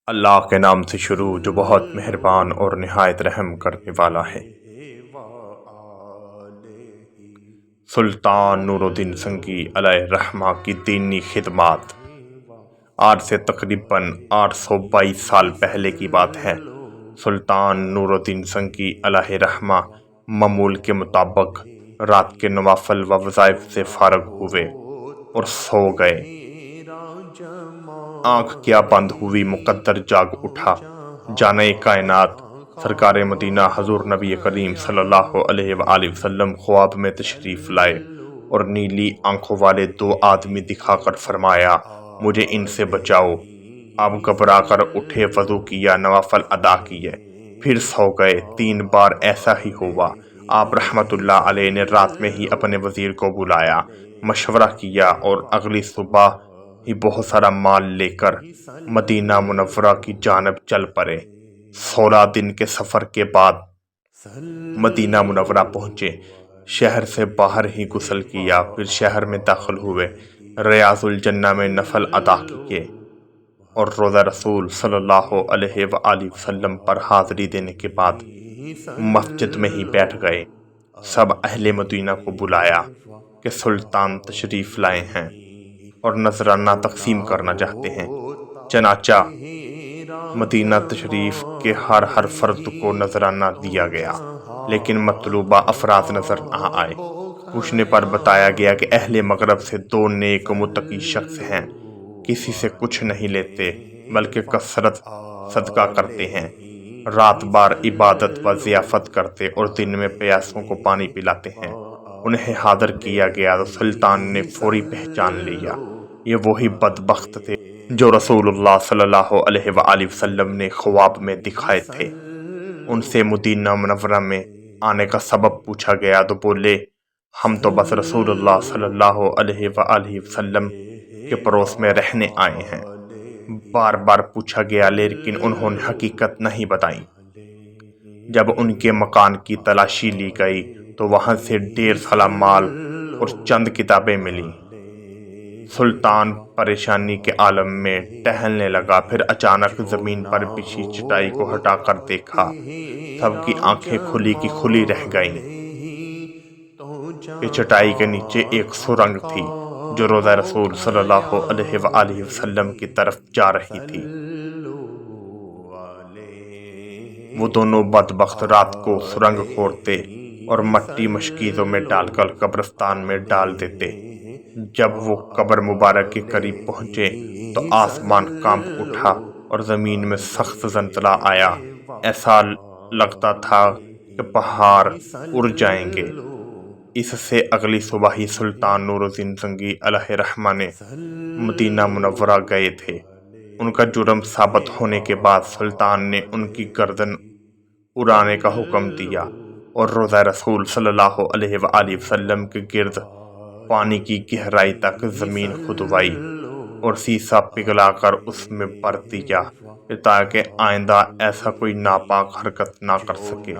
اللہ کے نام سے شروع جو بہت مہربان اور نہایت رحم کرنے والا ہے۔ سلطان نور الدین سنگی علیہ الرحمہ کی دینی خدمات آج سے تقریباً 822 سال پہلے کی بات ہے۔ سلطان نور الدین سنگی علیہ الرحمہ معمول کے مطابق رات کے نوافل و وظائف سے فارغ ہوئے اور سو گئے۔ آنکھ کیا بند ہوئی، مقدر جاگ اٹھا۔ جانے کائنات سرکار مدینہ حضور نبی کریم صلی اللہ علیہ وآلہ وسلم خواب میں تشریف لائے اور نیلی آنکھوں والے 2 آدمی دکھا کر فرمایا، مجھے ان سے بچاؤ۔ آپ گھبرا کر اٹھے، وضو کیا، نوافل ادا کیے، پھر سو گئے۔ 3 بار ایسا ہی ہوا۔ آپ رحمت اللہ علیہ نے رات میں ہی اپنے وزیر کو بلایا، مشورہ کیا اور اگلی صبح ہی بہت سارا مال لے کر مدینہ منورہ کی جانب چل پڑے۔ 16 دن کے سفر کے بعد مدینہ منورہ پہنچے۔ شہر سے باہر ہی غسل کیا، پھر شہر میں داخل ہوئے، ریاض الجنہ میں نفل ادا کیے اور روضہ رسول صلی اللہ علیہ وآلہ وسلم پر حاضری دینے کے بعد مسجد میں ہی بیٹھ گئے۔ سب اہل مدینہ کو بلایا کہ سلطان تشریف لائے ہیں اور نذرانہ تقسیم کرنا چاہتے ہیں۔ چنانچہ مدینہ تشریف کے ہر فرد کو نذرانہ دیا گیا، لیکن مطلوبہ افراد نظر نہ آئے۔ پوچھنے پر بتایا گیا کہ اہل مغرب سے 2 نیک متقی شخص ہیں، کسی سے کچھ نہیں لیتے بلکہ کثرت صدقہ کرتے ہیں، رات بار عبادت و ضیافت کرتے اور دن میں پیاسوں کو پانی پلاتے ہیں۔ انہیں حاضر کیا گیا تو سلطان نے فوری پہچان لیا، یہ وہی بدبخت تھے جو رسول اللہ صلی اللہ علیہ وآلہ وسلم نے خواب میں دکھائے تھے۔ ان سے مدینہ منورہ میں آنے کا سبب پوچھا گیا تو بولے، ہم تو بس رسول اللہ صلی اللہ علیہ وآلہ وسلم کے پڑوس میں رہنے آئے ہیں۔ بار بار پوچھا گیا لیکن انہوں نے حقیقت نہیں بتائی۔ جب ان کے مکان کی تلاشی لی گئی تو وہاں سے ڈھیر سارا مال اور چند کتابیں ملی۔ سلطان پریشانی کے عالم میں ٹہلنے لگا، پھر اچانک زمین پر بچھی چٹائی کو ہٹا کر دیکھا۔ سب کی آنکھیں کھلی کی کھلی رہ گئیں کہ چٹائی کے نیچے ایک سرنگ تھی جو روضہ رسول صلی اللہ علیہ وآلہ وسلم کی طرف جا رہی تھی۔ وہ دونوں بدبخت رات کو سرنگ کھودتے اور مٹی مشکیزوں میں ڈال کر قبرستان میں ڈال دیتے۔ جب وہ قبر مبارک کے قریب پہنچے تو آسمان کانپ اٹھا اور زمین میں سخت زلزلہ آیا۔ ایسا لگتا تھا کہ پہاڑ اڑ جائیں گے۔ اس سے اگلی صبح ہی سلطان نور الدین سنگی علیہ الرحمہ نے مدینہ منورہ گئے تھے۔ ان کا جرم ثابت ہونے کے بعد سلطان نے ان کی گردن اڑانے کا حکم دیا اور روضہ رسول صلی اللہ علیہ وآلہ وسلم کے گرد پانی کی گہرائی تک زمین کھدوائی اور سیسا پگھلا کر اس میں بھر دیا تاکہ آئندہ ایسا کوئی ناپاک حرکت نہ کر سکے۔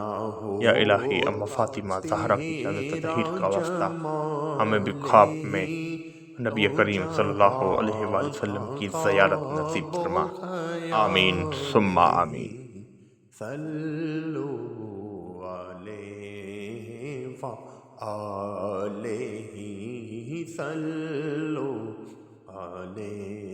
یا الہی، اما فاطمہ زہرا کی جنت تطہیر کا واسطہ ہمیں بھی خواب میں نبی کریم صلی اللہ علیہ وآلہ وسلم کی زیارت نصیب فرما۔ آمین ثم آمین۔ صلو علیہ وآلہ صلو علیہ